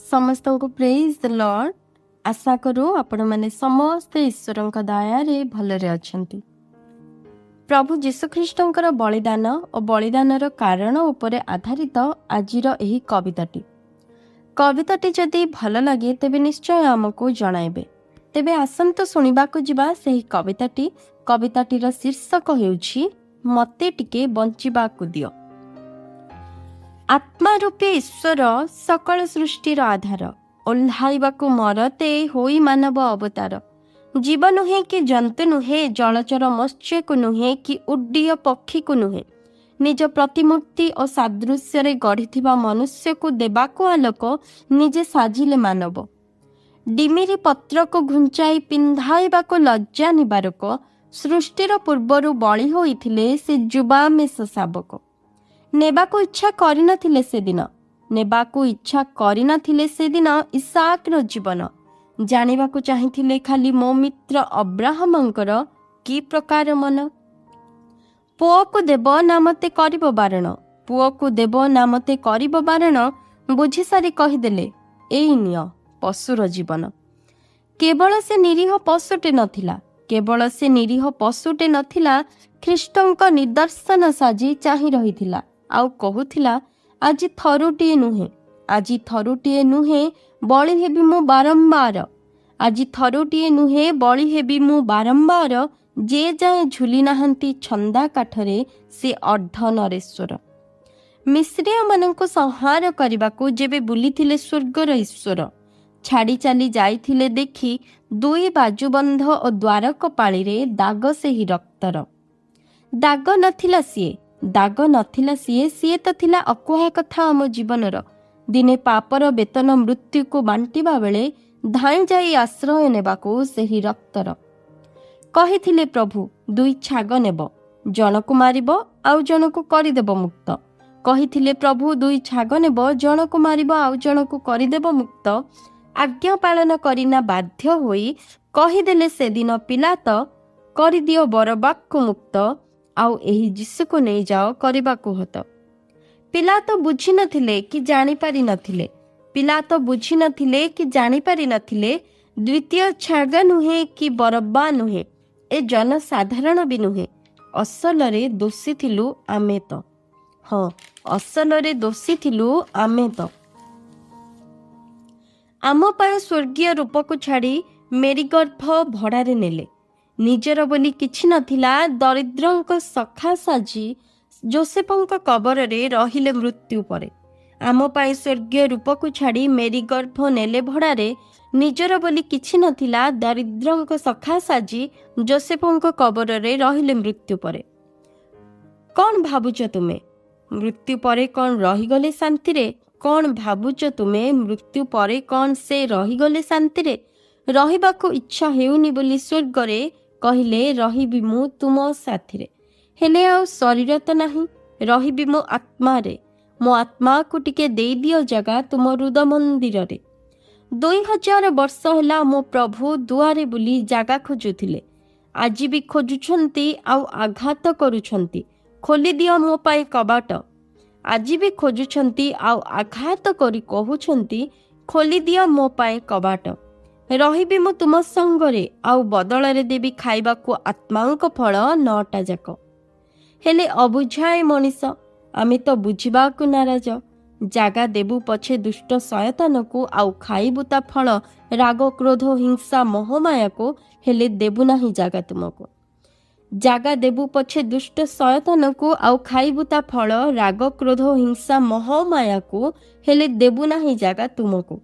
समस्त को praise the Lord. आशा करू आपण माने समस्त ईश्वर दया भलरे अछंती। प्रभु जीशुख्रीष्टर बलिदान और बलिदानर कारण उपरे आधारित आजिर एही कविताटी जदि भल लगे तेबे निश्चय आमको जणाइबे। तेबे आसंत सुनिबाकु जिबा सेही कविताटीर शीर्षक हेउछि मते टिके बंचिबाकु दियो। आत्मा रूपी ईश्वर सकल सृष्टिर आधार, ओह्लाइबाकु मरते होई मानव अवतार। जीव नुहे कि जंतु नुहे, जलचर मत्स्य को नुहे कि उड्डीय पक्षी को नुहे, निज प्रतिमूर्ति और सादृश्य गढ़िथिबा मनुष्य को देबाकु आलोक निजे साजिले मानव। डिमिरी पत्र को घुंचाई पिंधाइबाकु लज्जा निबारक, सृष्टिर पूर्वरु बळी होइथिले से जुबा मेष शाबक। नेबाकु इच्छा करिनथिले सेदिन, नेबाकु इच्छा करिनथिले सेदिन इसाकर जीवन। जानिबाकु चाहिथिले खाली मो मित्र अब्राहमंकर कि प्रकार मन। पुओ को देव नामते करिब बारण, पुओ को देव नामते करिब बारण, बुझी सारी कहिदेले एई निय पशुर जीवन। केवल से निरीह पशुटे नथिला, केवल से निरीह पशुटे नथिला, ख्रीष्टंक निदर्शन साजी चाहि रहिथिला। आउ कहुथिला आजी थरुटिए नुहे, आजी थरुटिए नुहे बळी हेबी मु बारंबार, आजी थरुटिए नुहे बळी हेबी मु बारंबार। जे जाए झुली नाहांती छंदा काठरे से अर्ध नरेश्वर। मिश्रिया मानंको संहार करबाकू जेबे बुलीथिले स्वर्गर ईश्वर, छाड़ी चली जाइथिले देखी दुई बाजुबंध और द्वारक पाली रे दाग सेही रक्तर। दाग नथिला सिए, दाग नथिला सिए, सिए तो थिला अकुहा कथा आम जीवनर। दिने पापर वेतन मृत्यु को बांटिबा बेले धाई जाई आश्रय नेबाकू सेही रक्तर। कहिथिले प्रभु दुई छाग नेब, जनकु मारिब आउ जनकु करिदेब मुक्त। कहिथिले प्रभु दुई छाग नेब, जनकु मारिब आउ जनकु करिदेब मुक्त। आज्ञा पालन करिना बाध्य होई कहिदेले सेदिन पिलात, करिदियो बरबाक्कु मुक्त, आउ एही जीशु को नहीं जाओ करबाकु हत। पिलात बुझी नथिले कि जानी पारि नथिले, पिलात बुझी नथिले कि जानी पारि नथिले। द्वितीय छाग नुहे कि बरब्बा नुहे, ए जनसाधारण भी नुहे। असलरे दोषी थिलु आमे तो, हाँ असलरे दोषी थिलु आमे तो। आम पाए स्वर्गीय रूप को छाड़ी मेरी गर्भ भड़ारे नेले। निजर बोली किछि नथिला, दरिद्रंक सखा साजी जोसेफंक कबर रे रहिले मृत्यु परे। आम पाए स्वर्गीय रूप को छाड़ी मेरी गर्भ नेले भड़ारे, निजर बोली किछि नथिला, दरिद्रंक सखा साजी जोसेफंक कबर रे रहिले मृत्यु परे। कौन भाबुच तुमे मृत्यु परे कौन रहीगले शांति रे? कौन भाबुच तुमे मृत्यु परे कौन से रहीगले शांति रे? रहिबाकु इच्छा हेउनी बोली स्वर्ग रे कहिले रहिबी मु तुम साथी रे। हेले आउ शरीर तो नाही, रहिबी मो आत्मा रे। मो आत्मा को टिके देई दियो जगह तुम हृदय मंदिर रे। 2000 वर्ष होला मो प्रभु दुआरे बुली जागा खोजुथिले, आज भी खोजुछंती आउ आघात करूछंती। खोली दियो मो पाए कबाट, आज भी खोजुछंती आउ आघात करी कहुछंती, खोली दियो मो पाए कबाट। रहिबी मु तुम संगरे, आउ बदଳରେ देबी खाइबाकू आत्मांक फल 9टा जाक। हेले अबुझाए मनीष, आमे तो बुझिबाकू नाराज। जागा देबू पछे दुष्ट शयतान को, आउ खाइबू ता फल राग क्रोध हिंसा मोहमाया को, हेले देबू नाही जागा तुमको। जागा देबू पछे दुष्ट शयतान को, आउ खाइबू ता फल राग क्रोध हिंसा मोहमाया को, हेले देबू नाही जागा तुमको।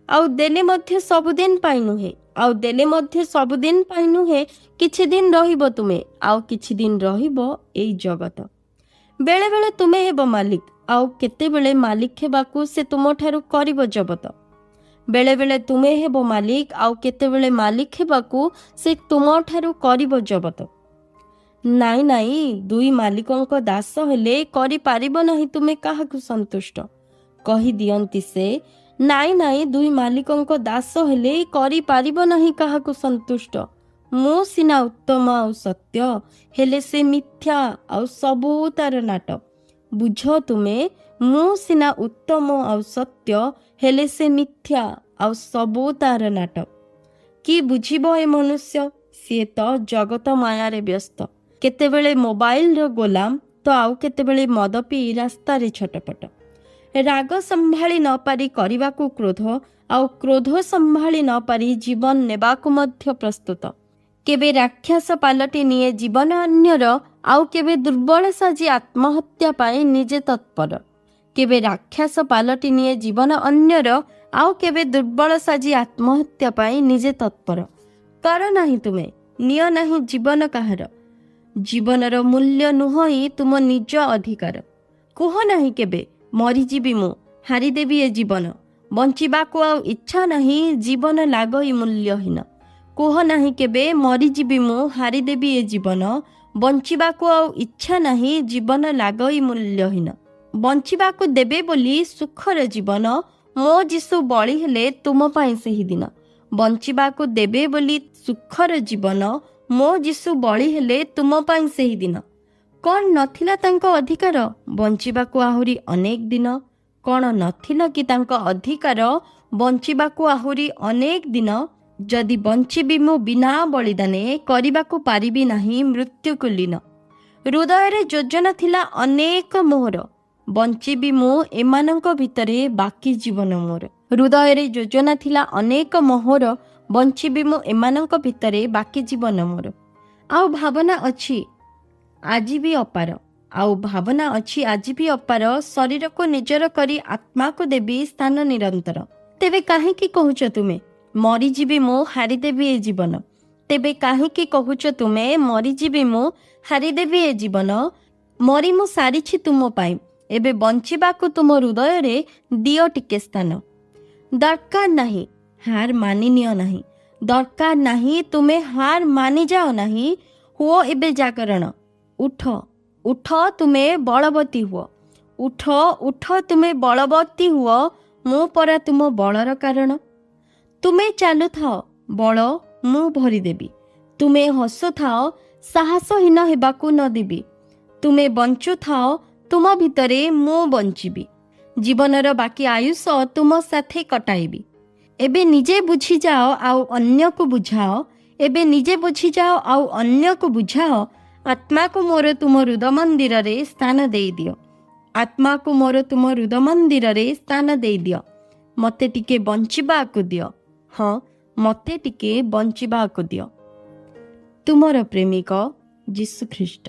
आउ देले मध्य सबुदिन पाई नुहे, आउ देले मध्य सबुदिन पाई नुहे। किछि दिन रहिबो तुमे, आउ किछि दिन रहिबो एई जगत। बेले बेले तुमे हेबो मालिक, आउ केते बेले मालिक हेबाकू से तुम ठारू करिबो जबत। बेले बेले तुमे हेबो मालिक, आउ केते बेले मालिक हेबाकू से तुम ठारू करिबो जबत। नाई नाई, दुई मालिकंक दास हेले करि पारिबो नाही तुमे काहाकू संतुष्ट। कहि दियंती से नाई नाई, दुई मालिकंक दास हेले करि पारिबो नाही काहाकू संतुष्ट। मु सिना उत्तम आउ सत्य, हेले से मिथ्या आउ सबू तार नाट। ବୁଝ ତୁମେ ମୁଁ ସିନା ଉତ୍ତମ ଆଉ ସତ୍ୟ, ହେଲେ ସେ ମିଥ୍ୟା ଆଉ ସବୁ ତାର ନାଟ। କି ବୁଝିବ ଏ ମନୁଷ୍ୟ, ସିଏ ତ ଜଗତ ମାୟାରେ ବ୍ୟସ୍ତ। କେତେବେଳେ ମୋବାଇଲର ଗୋଲାମ ତ ଆଉ କେତେବେଳେ ମଦ ପିଇ ରାସ୍ତାରେ ଛଟପଟ। ରାଗ ସମ୍ଭାଳି ନ ପାରି କରିବାକୁ କ୍ରୋଧ, ଆଉ କ୍ରୋଧ ସମ୍ଭାଳି ନ ପାରି ଜୀବନ ନେବାକୁ ମଧ୍ୟ ପ୍ରସ୍ତୁତ। କେବେ ରାକ୍ଷସ ପାଲଟି ନିଏ ଜୀବନ ଅନ୍ୟର, ଆଉ କେବେ ଦୁର୍ବଳ ସାଜି ଆତ୍ମହତ୍ୟା ପାଇଁ ନିଜେ ତତ୍ପର। କେବେ ରାକ୍ଷସ ପାଲଟି ନିଏ ଜୀବନ ଅନ୍ୟର, ଆଉ କେବେ ଦୁର୍ବଳ ସାଜି ଆତ୍ମହତ୍ୟା ପାଇଁ ନିଜେ ତତ୍ପର। କର ନାହିଁ ତୁମେ, ନିଅ ନାହିଁ ଜୀବନ କାହାର। ଜୀବନର ମୂଲ୍ୟ ନୁହଁ ତୁମ ନିଜ ଅଧିକାର। କୁହ ନାହିଁ କେବେ ମରିଯିବି ମୁଁ, ହାରିଦେବି ଏ ଜୀବନ। ବଞ୍ଚିବାକୁ ଆଉ ଇଚ୍ଛା ନାହିଁ, ଜୀବନ ଲାଗଇ ମୂଲ୍ୟହୀନ। କୁହ ନାହିଁ କେବେ ମରିଯିବି ମୁଁ, ହାରିଦେବି ଏ ଜୀବନ। ବଞ୍ଚିବାକୁ ଆଉ ଇଚ୍ଛା ନାହିଁ, ଜୀବନ ଲାଗଇ ମୂଲ୍ୟହୀନ। ବଞ୍ଚିବାକୁ ଦେବେ ବୋଲି ସୁଖର ଜୀବନ, ମୋ ଯୀଶୁ ବଳି ହେଲେ ତୁମ ପାଇଁ ସେହିଦିନ। ବଞ୍ଚିବାକୁ ଦେବେ ବୋଲି ସୁଖର ଜୀବନ, ମୋ ଯୀଶୁ ବଳି ହେଲେ ତୁମ ପାଇଁ ସେହିଦିନ। କ'ଣ ନଥିଲା ତାଙ୍କ ଅଧିକାର ବଞ୍ଚିବାକୁ ଆହୁରି ଅନେକ ଦିନ? କ'ଣ ନଥିଲା କି ତାଙ୍କ ଅଧିକାର ବଞ୍ଚିବାକୁ ଆହୁରି ଅନେକ ଦିନ? ଯଦି ବଞ୍ଚିବି ମୁଁ ବିନା ବଳିଦାନେ, କରିବାକୁ ପାରିବି ନାହିଁ ମୃତ୍ୟୁକୁ ଲୀନ। ହୃଦୟରେ ଯୋଜନା ଥିଲା ଅନେକ ମୋହର, ବଞ୍ଚିବି ମୁଁ ଏମାନଙ୍କ ଭିତରେ ବାକି ଜୀବନ ମୋର। ହୃଦୟରେ ଯୋଜନା ଥିଲା ଅନେକ ମୋହର, ବଞ୍ଚିବି ମୁଁ ଏମାନଙ୍କ ଭିତରେ ବାକି ଜୀବନ ମୋର। ଆଉ ଭାବନା ଅଛି ଆଜି ବି ଅପାର, ଆଉ ଭାବନା ଅଛି ଆଜି ବି ଅପାର। ଶରୀରକୁ ନିଜର କରି ଆତ୍ମାକୁ ଦେବି ସ୍ଥାନ ନିରନ୍ତର। ତେବେ କାହିଁକି କହୁଛ ତୁମେ ମରିଯିବି ମୁଁ, ହାରିଦେବି ଏ ଜୀବନ? ତେବେ କାହିଁକି କହୁଛ ତୁମେ ମରିଯିବି ମୁଁ, ହାରିଦେବି ଏ ଜୀବନ? ମରି ମୁଁ ସାରିଛି ତୁମ ପାଇଁ, ଏବେ ବଞ୍ଚିବାକୁ ତୁମ ହୃଦୟରେ ଦିଅ ଟିକେ ସ୍ଥାନ। ଦରକାର ନାହିଁ ହାର ମାନିନିଅ ନାହିଁ, ଦରକାର ନାହିଁ ତୁମେ ହାର ମାନିଯାଅ ନାହିଁ। ହୁଅ ଏବେ ଜାଗରଣ, ଉଠ ଉଠ ତୁମେ ବଳବତୀ ହୁଅ। ଉଠ ଉଠ ତୁମେ ବଳବତୀ ହୁଅ, ମୁଁ ପରା ତୁମ ବଳର କାରଣ। ତୁମେ ଚାଲୁଥାଅ ବଳ ମୁଁ ଭରିଦେବି, ତୁମେ ହସୁଥାଅ ସାହସହୀନ ହେବାକୁ ନ ଦେବି। ତୁମେ ବଞ୍ଚୁଥାଅ ତୁମ ଭିତରେ ମୁଁ ବଞ୍ଚିବି, ଜୀବନର ବାକି ଆୟୁଷ ତୁମ ସାଥେ କଟାଇବି। ଏବେ ନିଜେ ବୁଝିଯାଅ ଆଉ ଅନ୍ୟକୁ ବୁଝାଅ, ଏବେ ନିଜେ ବୁଝିଯାଅ ଆଉ ଅନ୍ୟକୁ ବୁଝାଅ। ଆତ୍ମାକୁ ମୋର ତୁମ ହୃଦ ମନ୍ଦିରରେ ସ୍ଥାନ ଦେଇଦିଅ, ଆତ୍ମାକୁ ମୋର ତୁମ ହୃଦ ମନ୍ଦିରରେ ସ୍ଥାନ ଦେଇଦିଅ। ମୋତେ ଟିକେ ବଞ୍ଚିବାକୁ ଦିଅ, ହଁ ମୋତେ ଟିକେ ବଞ୍ଚିବାକୁ ଦିଅ। ତୁମର ପ୍ରେମିକ ଯୀଶୁ ଖ୍ରୀଷ୍ଟ।